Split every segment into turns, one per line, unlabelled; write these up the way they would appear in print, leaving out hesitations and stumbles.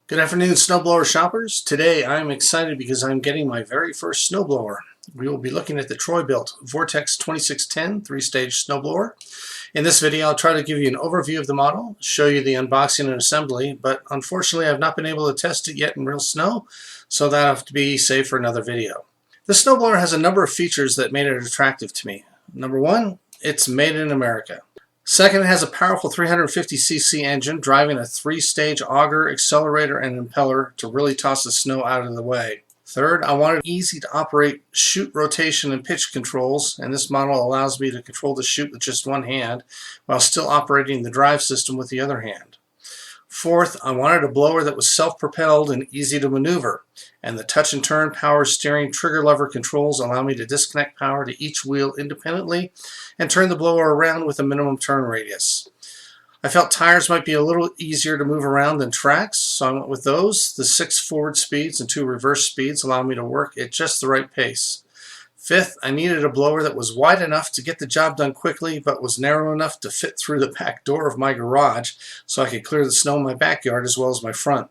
Good afternoon, snowblower shoppers. Today I'm excited because I'm getting my very first snowblower. We will be looking at the Troy-Bilt Vortex 2610 three-stage snowblower. In this video I'll try to give you an overview of the model, show you the unboxing and assembly, but unfortunately I've not been able to test it yet in real snow, so that'll have to be saved for another video. The snowblower has a number of features that made it attractive to me. Number one, it's made in America. Second, it has a powerful 350cc engine driving a three-stage auger, accelerator, and impeller to really toss the snow out of the way. Third, I wanted easy to operate chute rotation and pitch controls, and this model allows me to control the chute with just one hand while still operating the drive system with the other hand. Fourth, I wanted a blower that was self-propelled and easy to maneuver, and the touch and turn power steering trigger lever controls allow me to disconnect power to each wheel independently and turn the blower around with a minimum turn radius. I felt tires might be a little easier to move around than tracks, so I went with those. The 6 forward speeds and 2 reverse speeds allow me to work at just the right pace. Fifth, I needed a blower that was wide enough to get the job done quickly, but was narrow enough to fit through the back door of my garage so I could clear the snow in my backyard as well as my front.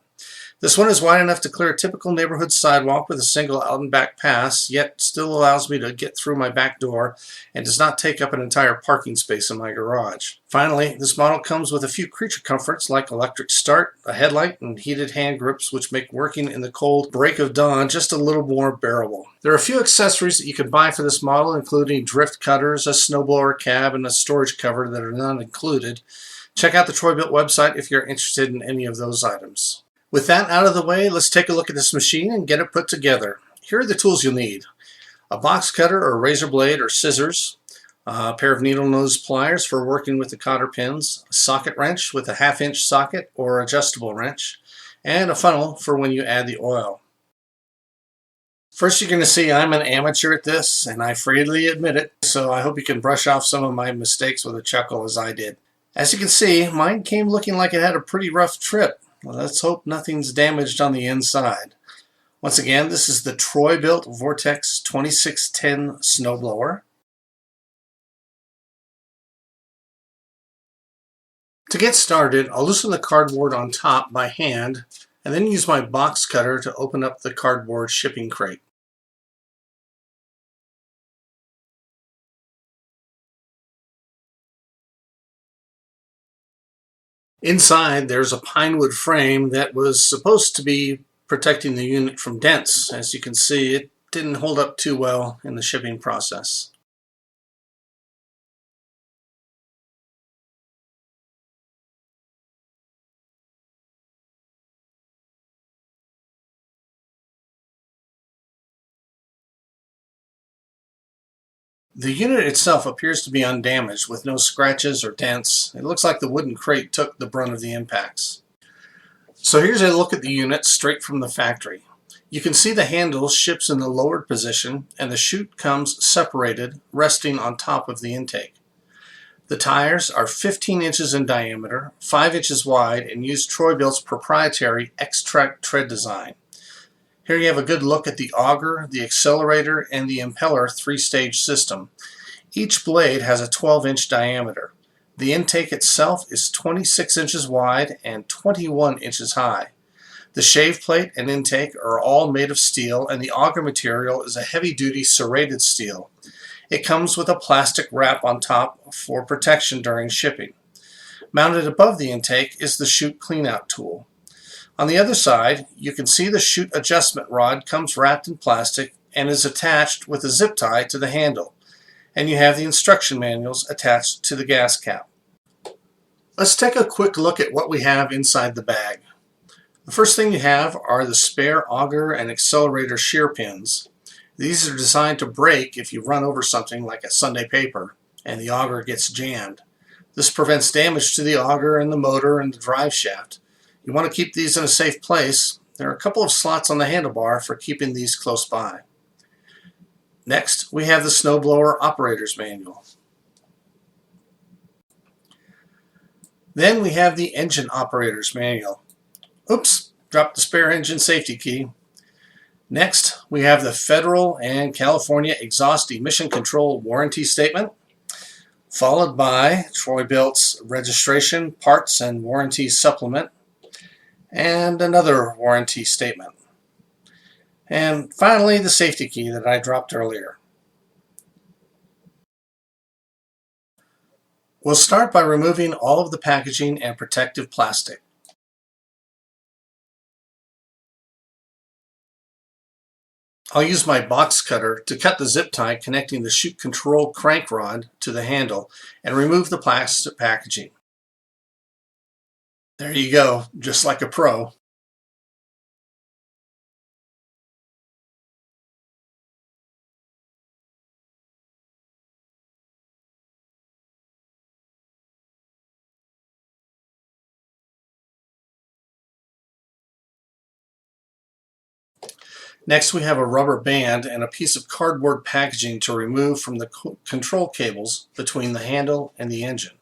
This one is wide enough to clear a typical neighborhood sidewalk with a single out and back pass, yet still allows me to get through my back door and does not take up an entire parking space in my garage. Finally, this model comes with a few creature comforts like electric start, a headlight, and heated hand grips, which make working in the cold break of dawn just a little more bearable. There are a few accessories that you can buy for this model, including drift cutters, a snowblower cab, and a storage cover that are not included. Check out the Troy-Bilt website if you're interested in any of those items. With that out of the way, let's take a look at this machine and get it put together. Here are the tools you'll need: a box cutter or razor blade or scissors, a pair of needle nose pliers for working with the cotter pins, a socket wrench with a 1/2 inch socket or adjustable wrench, and a funnel for when you add the oil. First, you're going to see I'm an amateur at this, and I freely admit it, so I hope you can brush off some of my mistakes with a chuckle as I did. As you can see, mine came looking like it had a pretty rough trip. Well, let's hope nothing's damaged on the inside. Once again, this is the Troy-Bilt Vortex 2610 snowblower. To get started, I'll loosen the cardboard on top by hand and then use my box cutter to open up the cardboard shipping crate. Inside, there's a pine wood frame that was supposed to be protecting the unit from dents. As you can see, it didn't hold up too well in the shipping process. The unit itself appears to be undamaged with no scratches or dents. It looks like the wooden crate took the brunt of the impacts. So here's a look at the unit straight from the factory. You can see the handle ships in the lowered position and the chute comes separated, resting on top of the intake. The tires are 15 inches in diameter, 5 inches wide, and use Troy-Bilt's proprietary X-Track tread design. Here you have a good look at the auger, the accelerator, and the impeller three-stage system. Each blade has a 12-inch diameter. The intake itself is 26 inches wide and 21 inches high. The shave plate and intake are all made of steel, and the auger material is a heavy-duty serrated steel. It comes with a plastic wrap on top for protection during shipping. Mounted above the intake is the chute cleanout tool. On the other side, you can see the chute adjustment rod comes wrapped in plastic and is attached with a zip tie to the handle, and you have the instruction manuals attached to the gas cap. Let's take a quick look at what we have inside the bag. The first thing you have are the spare auger and accelerator shear pins. These are designed to break if you run over something like a Sunday paper and the auger gets jammed. This prevents damage to the auger and the motor and the drive shaft. You want to keep these in a safe place. There are a couple of slots on the handlebar for keeping these close by. Next, we have the snowblower operator's manual. Then we have the engine operator's manual. Oops, dropped the spare engine safety key. Next, we have the Federal and California Exhaust Emission Control Warranty Statement, followed by Troy-Bilt's Registration, Parts, and Warranty Supplement, and another warranty statement. And finally, the safety key that I dropped earlier. We'll start by removing all of the packaging and protective plastic. I'll use my box cutter to cut the zip tie connecting the chute control crank rod to the handle and remove the plastic packaging. There you go, just like a pro. Next, we have a rubber band and a piece of cardboard packaging to remove from the control cables between the handle and the engine.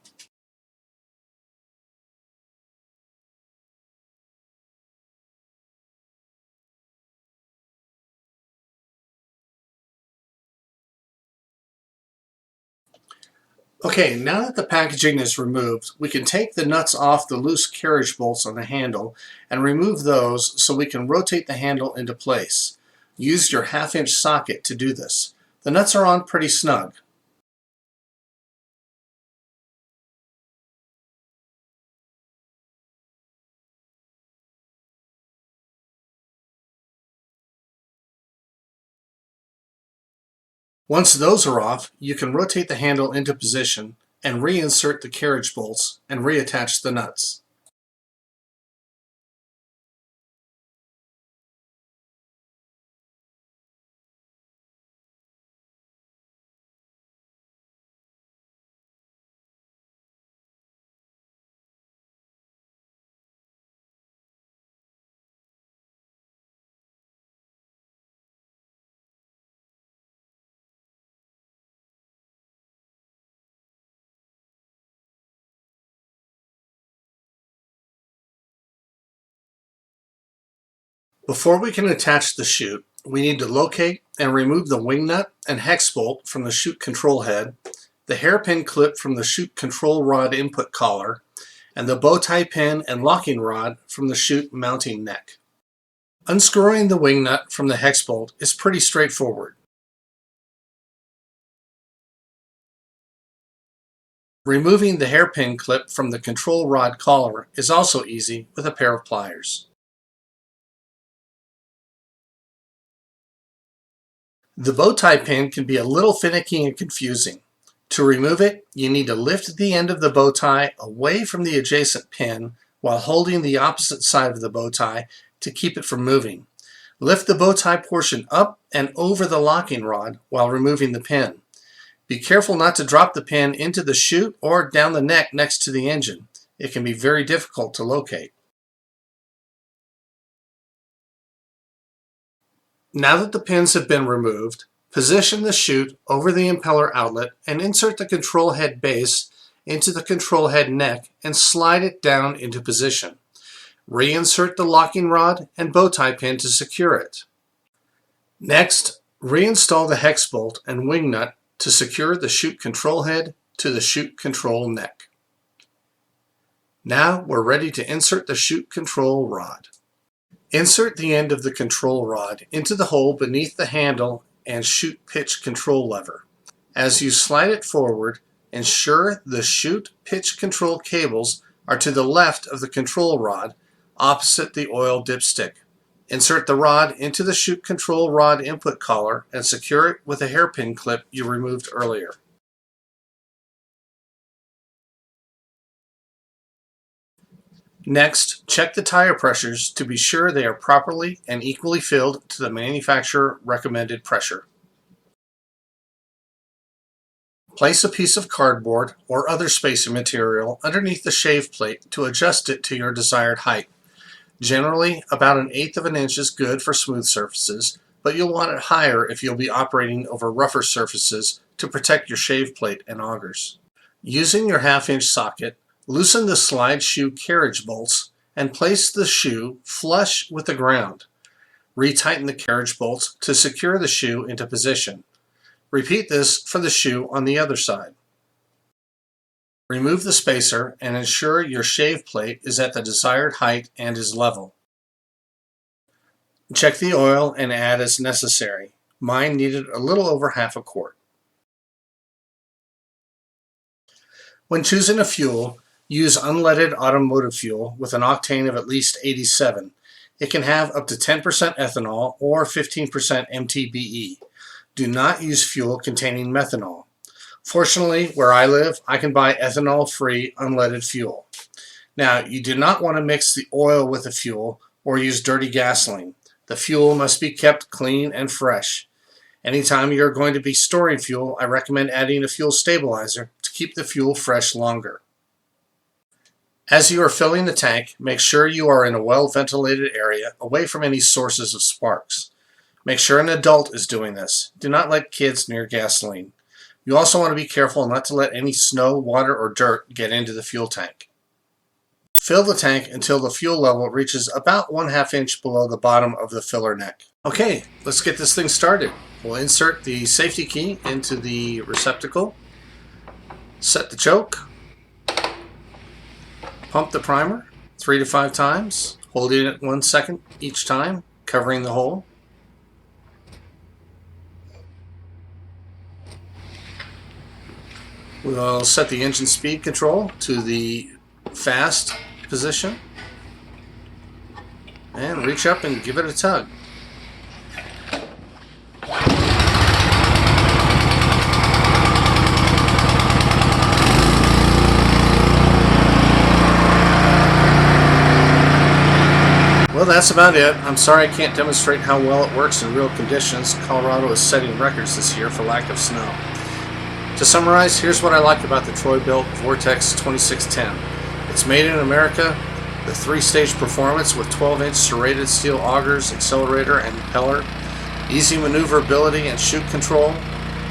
Okay, now that the packaging is removed, we can take the nuts off the loose carriage bolts on the handle and remove those so we can rotate the handle into place. Use your 1/2-inch socket to do this. The nuts are on pretty snug. Once those are off, you can rotate the handle into position and reinsert the carriage bolts and reattach the nuts. Before we can attach the chute, we need to locate and remove the wing nut and hex bolt from the chute control head, the hairpin clip from the chute control rod input collar, and the bow tie pin and locking rod from the chute mounting neck. Unscrewing the wing nut from the hex bolt is pretty straightforward. Removing the hairpin clip from the control rod collar is also easy with a pair of pliers. The bow tie pin can be a little finicky and confusing. To remove it, you need to lift the end of the bow tie away from the adjacent pin while holding the opposite side of the bow tie to keep it from moving. Lift the bow tie portion up and over the locking rod while removing the pin. Be careful not to drop the pin into the chute or down the neck next to the engine. It can be very difficult to locate. Now that the pins have been removed, position the chute over the impeller outlet and insert the control head base into the control head neck and slide it down into position. Reinsert the locking rod and bow tie pin to secure it. Next, reinstall the hex bolt and wing nut to secure the chute control head to the chute control neck. Now we're ready to insert the chute control rod. Insert the end of the control rod into the hole beneath the handle and chute pitch control lever. As you slide it forward, ensure the chute pitch control cables are to the left of the control rod, opposite the oil dipstick. Insert the rod into the chute control rod input collar and secure it with a hairpin clip you removed earlier. Next, check the tire pressures to be sure they are properly and equally filled to the manufacturer recommended pressure. Place a piece of cardboard or other spacing material underneath the shave plate to adjust it to your desired height. Generally, about 1/8 of an inch is good for smooth surfaces, but you'll want it higher if you'll be operating over rougher surfaces to protect your shave plate and augers. Using your 1/2-inch socket, loosen the slide shoe carriage bolts and place the shoe flush with the ground. Retighten the carriage bolts to secure the shoe into position. Repeat this for the shoe on the other side. Remove the spacer and ensure your shave plate is at the desired height and is level. Check the oil and add as necessary. Mine needed a little over half a quart. When choosing a fuel, use unleaded automotive fuel with an octane of at least 87. It can have up to 10% ethanol or 15% MTBE. Do not use fuel containing methanol. Fortunately, where I live, I can buy ethanol-free unleaded fuel. Now, you do not want to mix the oil with the fuel or use dirty gasoline. The fuel must be kept clean and fresh. Anytime you're going to be storing fuel, I recommend adding a fuel stabilizer to keep the fuel fresh longer. As you are filling the tank, make sure you are in a well-ventilated area away from any sources of sparks. Make sure an adult is doing this. Do not let kids near gasoline. You also want to be careful not to let any snow, water, or dirt get into the fuel tank. Fill the tank until the fuel level reaches about 1/2 inch below the bottom of the filler neck. Okay, let's get this thing started. We'll insert the safety key into the receptacle, set the choke, pump the primer 3 to 5 times, holding it 1 second each time, covering the hole. We'll set the engine speed control to the fast position and reach up and give it a tug. Well, that's about it. I'm sorry I can't demonstrate how well it works in real conditions. Colorado is setting records this year for lack of snow. To summarize, here's what I like about the Troy-Bilt Vortex 2610. It's made in America, the 3-stage performance with 12-inch serrated steel augers, accelerator, and impeller, easy maneuverability and chute control.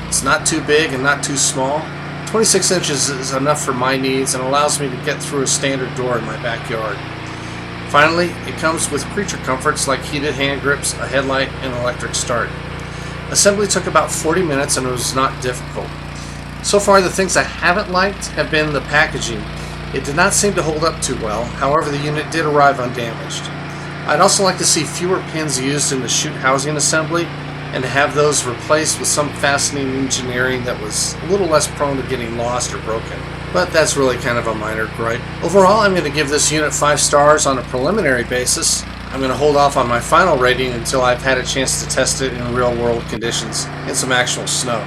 It's not too big and not too small. 26 inches is enough for my needs and allows me to get through a standard door in my backyard. Finally, it comes with creature comforts like heated hand grips, a headlight, and electric start. Assembly took about 40 minutes and it was not difficult. So far, the things I haven't liked have been the packaging. It did not seem to hold up too well, however the unit did arrive undamaged. I'd also like to see fewer pins used in the chute housing assembly and to have those replaced with some fastening engineering that was a little less prone to getting lost or broken. But that's really kind of a minor gripe. Overall, I'm going to give this unit 5 stars on a preliminary basis. I'm going to hold off on my final rating until I've had a chance to test it in real world conditions and some actual snow.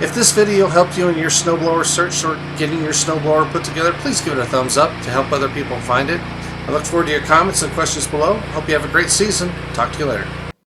If this video helped you in your snowblower search or getting your snowblower put together, please give it a thumbs up to help other people find it. I look forward to your comments and questions below. Hope you have a great season. Talk to you later.